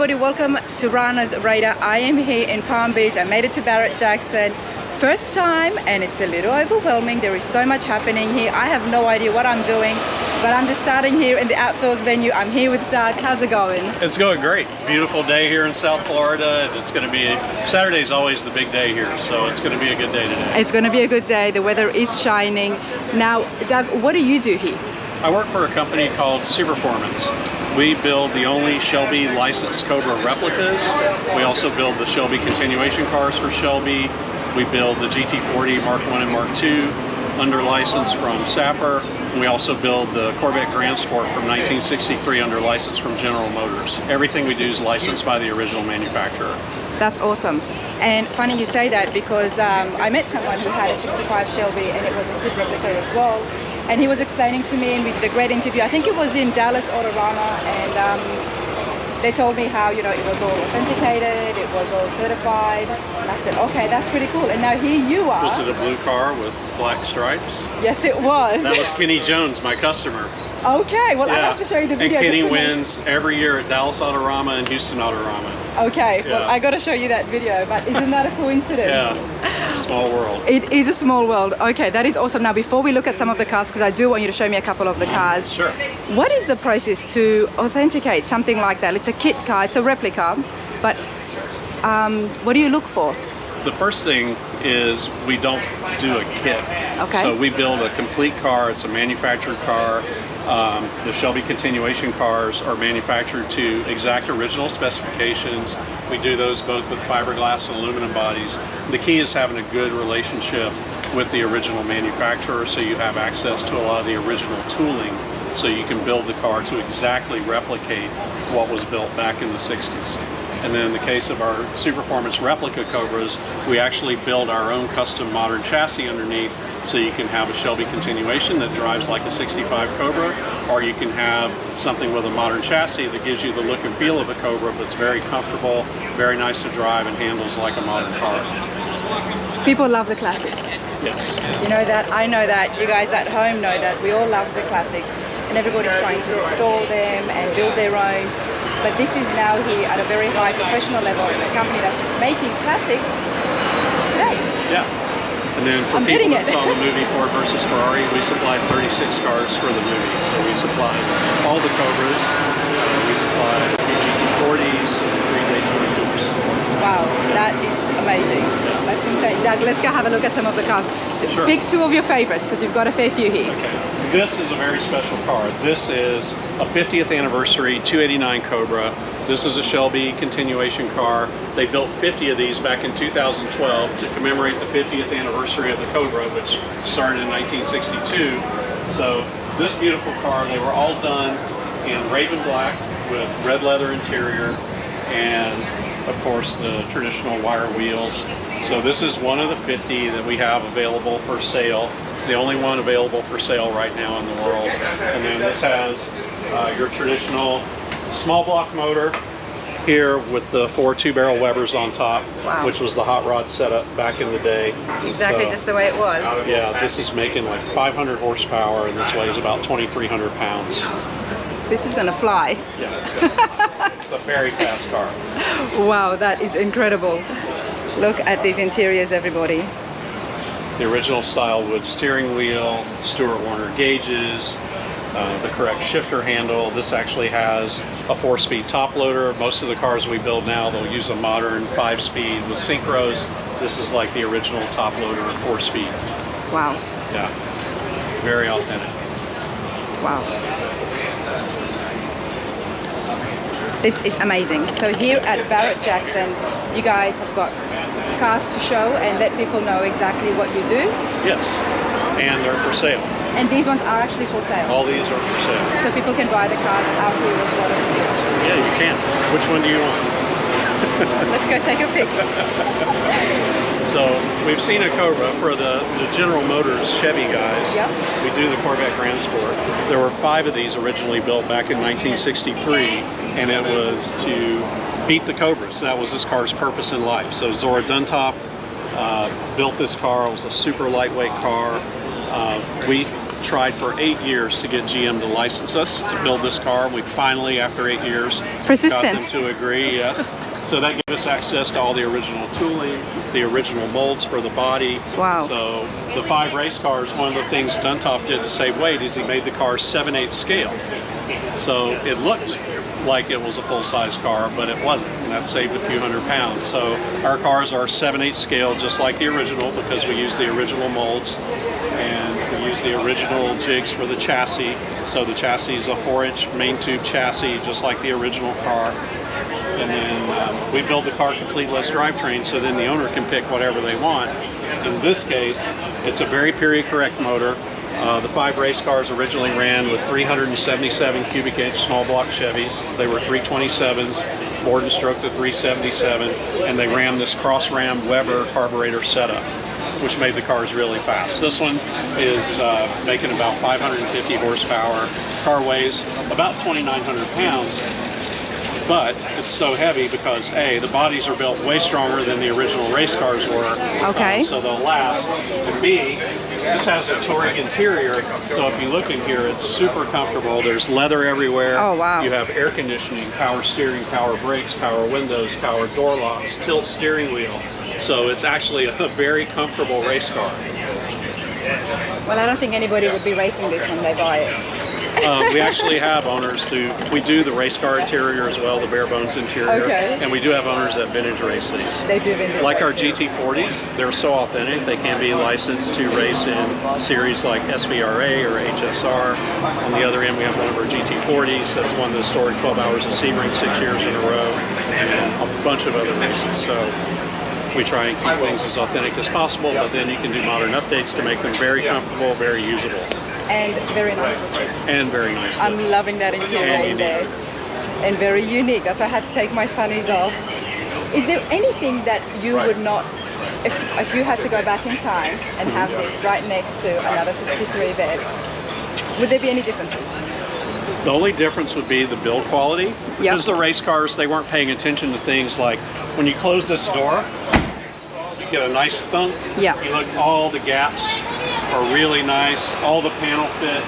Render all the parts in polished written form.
everybody, welcome to Rana's Radar. I am here in Palm Beach. I made it to Barrett Jackson. First time, and it's a little overwhelming. There is so much happening here. I have no idea what I'm doing, but I'm just starting here in the outdoors venue. I'm here with Doug. How's it going? It's going great. Beautiful day here in South Florida. It's going to be, Saturday's always the big day here, so it's going to be a good day today. It's going to be a good day. The weather is shining. Now, Doug, what do you do here? I work for a company called Superformance. We build the only Shelby licensed Cobra replicas. We also build the Shelby continuation cars for Shelby. We build the GT40 Mark 1 and Mark 2 under license from Sapper. And we also build the Corvette Grand Sport from 1963 under license from General Motors. Everything we do is licensed by the original manufacturer. That's awesome. And funny you say that because I met someone who had a 65 Shelby and it was a kid replica as well. And he was explaining to me, and we did a great interview. I think it was in Dallas, Autorama, and they told me how, you know, it was all authenticated, it was all certified. And I said, okay, that's pretty cool. And now here you are. Was it a blue car with black stripes? Yes, it was. That was Kenny Jones, my customer. Okay, well, yeah. I have to show you the video. And Kenny wins every year at Dallas Autorama and Houston Autorama. Okay, well, I got to show you that video, but isn't that a coincidence? Yeah, it's a small world. It is a small world. Okay, that is awesome. Now, before we look at some of the cars, because I do want you to show me a couple of the cars. Sure. What is the process to authenticate something like that? It's a kit car, it's a replica, but what do you look for? The first thing is we don't do a kit. Okay. So we build a complete car. It's a manufactured car. The Shelby continuation cars are manufactured to exact original specifications. We do those both with fiberglass and aluminum bodies. The key is having a good relationship with the original manufacturer so you have access to a lot of the original tooling so you can build the car to exactly replicate what was built back in the 60s. And then in the case of our Superformance replica Cobras, we actually build our own custom modern chassis underneath so you can have a Shelby continuation that drives like a 65 Cobra, or you can have something with a modern chassis that gives you the look and feel of a Cobra, but it's very comfortable, very nice to drive, and handles like a modern car. People love the classics. Yes. You know that, I know that, you guys at home know that, we all love the classics, and everybody's trying to restore them and build their own. But this is now here at a very high professional level, a company that's just making classics today. Yeah. And then for people that saw the movie Ford versus Ferrari, we supplied 36 cars for the movie. So we supplied all the Cobras, we supplied a few GT40s, and 3 Daytona Coupes. Wow, that is amazing. Yeah. That's insane. Doug, let's go have a look at some of the cars. Sure. Pick two of your favorites, because you've got a fair few here. Okay. This is a very special car. This is a 50th anniversary 289 Cobra. This is a Shelby continuation car. They built 50 of these back in 2012 to commemorate the 50th anniversary of the Cobra, which started in 1962. So this beautiful car, they were all done in raven black with red leather interior and of course the traditional wire wheels. So this is one of the 50 that we have available for sale. It's the only one available for sale right now in the world. And then this has your traditional small block motor here with the 4 2-barrel Webers on top, wow, which was the hot rod setup back in the day. Exactly, so, just the way it was. Yeah, this is making like 500 horsepower and this weighs about 2,300 pounds. This is gonna fly. Yeah, it's gonna fly. It's a very fast car. Wow, that is incredible. Look at these interiors, everybody. The original style wood steering wheel, Stewart Warner gauges, the correct shifter handle. This actually has a 4-speed top loader. Most of the cars we build now, they'll use a modern 5-speed with synchros. This is like the original top loader 4-speed. Wow. Yeah, very authentic. Wow. This is amazing. So here at Barrett Jackson, you guys have got cars to show and let people know exactly what you do? Yes, and they're for sale. And these ones are actually for sale? All these are for sale. So people can buy the cars out here as well as you? Yeah, you can. Which one do you want? Let's go take a pic. So we've seen a Cobra for the General Motors Chevy guys. Yep. We do the Corvette Grand Sport. There were 5 of these originally built back in 1963, and it was to beat the Cobras. That was this car's purpose in life. So Zora Duntov built this car. It was a super lightweight car. We tried for 8 years to get GM to license us to build this car. We finally, after 8 years, Persistent. got them to agree, yes. So that gave us access to all the original tooling, the original molds for the body. Wow. So the 5 race cars, one of the things Duntov did to save weight is he made the car 7/8 scale. So it looked like it was a full-size car, but it wasn't, and that saved a few $100. So our cars are 7/8 scale, just like the original, because we use the original molds, and we use the original jigs for the chassis. So the chassis is a 4-inch main tube chassis, just like the original car. And then we build the car completeless drivetrain, so then the owner can pick whatever they want. In this case, it's a very period correct motor. The 5 race cars originally ran with 377 cubic inch small block Chevys. They were 327s, bored and stroked to 377, and they ran this cross ram Weber carburetor setup, which made the cars really fast. This one is making about 550 horsepower. Car weighs about 2,900 pounds. But it's so heavy because A, the bodies are built way stronger than the original race cars were. Okay. So they'll last. And B, this has a touring interior, so if you look in here, it's super comfortable. There's leather everywhere. Oh, wow. You have air conditioning, power steering, power brakes, power windows, power door locks, tilt steering wheel. So it's actually a very comfortable race car. Well, I don't think anybody would be racing this when they buy it. We actually have owners we do the race car interior as well, the bare bones interior. Okay. And we do have owners that vintage race these. They do vintage. Like our GT40s, they're so authentic, they can be licensed to race in series like SVRA or HSR. On the other end, we have one of our GT40s that's won the historic 12 Hours of Sebring 6 years in a row, and a bunch of other races. So we try and keep things as authentic as possible, but then you can do modern updates to make them very comfortable, very usable. And very nice. And very nice. I'm loving that interior in there. And very unique. That's why I had to take my sunnies off. Is there anything that you would not, if you had to go back in time and have this right next to another 63 bed, would there be any differences? The only difference would be the build quality. Yep. Because the race cars, they weren't paying attention to things like when you close this door, you get a nice thunk. Yeah. You look, all the gaps are really nice. All the panel fit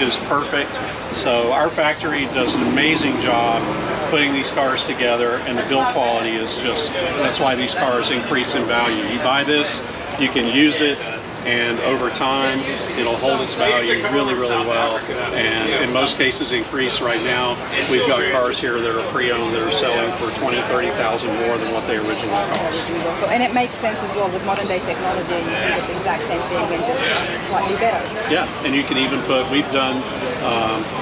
is perfect. So our factory does an amazing job putting these cars together, and the build quality is just, that's why these cars increase in value. You buy this, you can use it, and over time it'll hold its value really, really well, and in most cases increase. Right now we've got cars here that are pre-owned that are selling for $20,000-$30,000 more than what they originally cost. And it makes sense as well with modern day technology. You can get the exact same thing and just slightly better. Yeah, and you can even put, we've done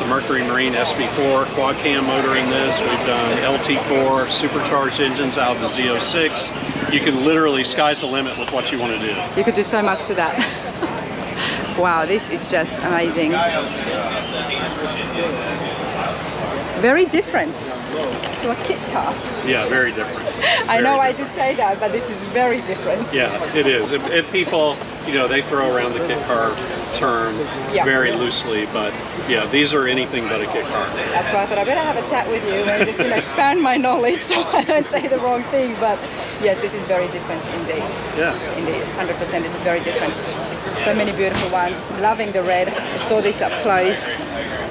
the Mercury Marine SB4 quad cam motor in this. We've done LT4 supercharged engines out of the Z06. You can literally, sky's the limit with what you want to do. You could do so much to that. Wow, this is just amazing. Very different to a kit car. Yeah, very different. I know I did say that, but this is very different. Yeah, it is. And people, you know, they throw around the kit car term very loosely, but yeah, these are anything but a kit car. That's why I thought I better have a chat with you and just expand my knowledge so I don't say the wrong thing. But yes, this is very different indeed. Yeah. Indeed, 100%. This is very different. So many beautiful ones. Loving the red. I saw this up close.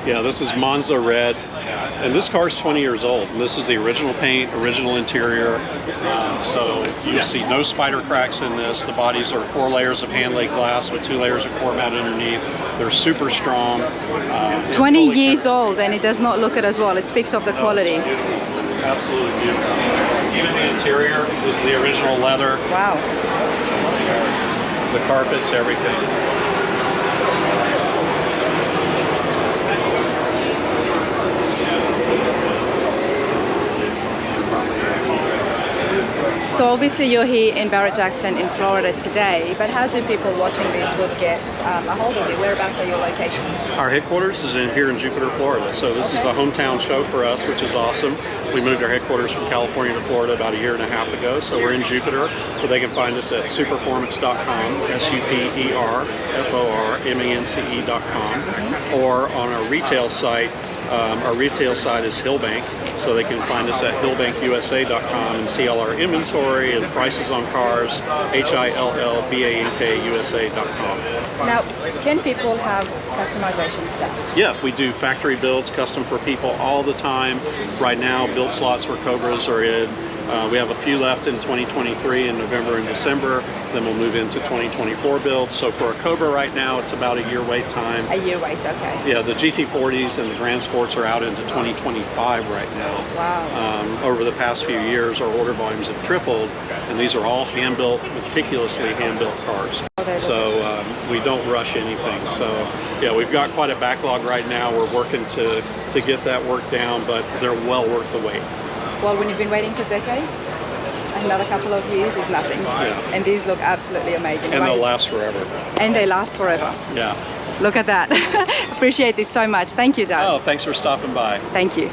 Yeah, this is Monza red. And this car is 20 years old. And this is the original paint, original interior. So you see no spider cracks in this. The bodies are 4 layers of hand laid glass with 2 layers of core mat underneath. They're super strong. 20 years old, and it does not look it as well. It speaks of the quality. Absolutely beautiful. Even the interior, this is the original leather. Wow. The carpets, everything. So obviously you're here in Barrett Jackson in Florida today, but how do people watching this would get a hold of you? Whereabouts are your locations? Our headquarters is here in Jupiter, Florida. So this is a hometown show for us, which is awesome. We moved our headquarters from California to Florida about 1.5 years ago. So we're in Jupiter. So they can find us at superformance.com, superformance.com, or on our retail site. Our retail site is Hillbank, So they can find us at hillbankusa.com and see all our inventory and prices on cars, HILLBANKUSA.com. Now, can people have customization stuff? Yeah, we do factory builds, custom for people all the time. Right now, build slots for Cobras are in. We have a few left in 2023 in November and December. Then we'll move into 2024 builds. So for a Cobra right now, it's about a year wait time. A year wait, okay. Yeah, the GT40s and the Grand Sports are out into 2025 right now. Wow. Over the past few years, our order volumes have tripled, and these are all hand-built, meticulously hand-built cars. So we don't rush anything. So yeah, we've got quite a backlog right now. We're working to get that work down, but they're well worth the wait. Well, when you've been waiting for decades, another couple of years is nothing. Yeah. And these look absolutely amazing. And they'll last forever. And they last forever. Yeah. Look at that. Appreciate this so much. Thank you, Doug. Oh, thanks for stopping by. Thank you.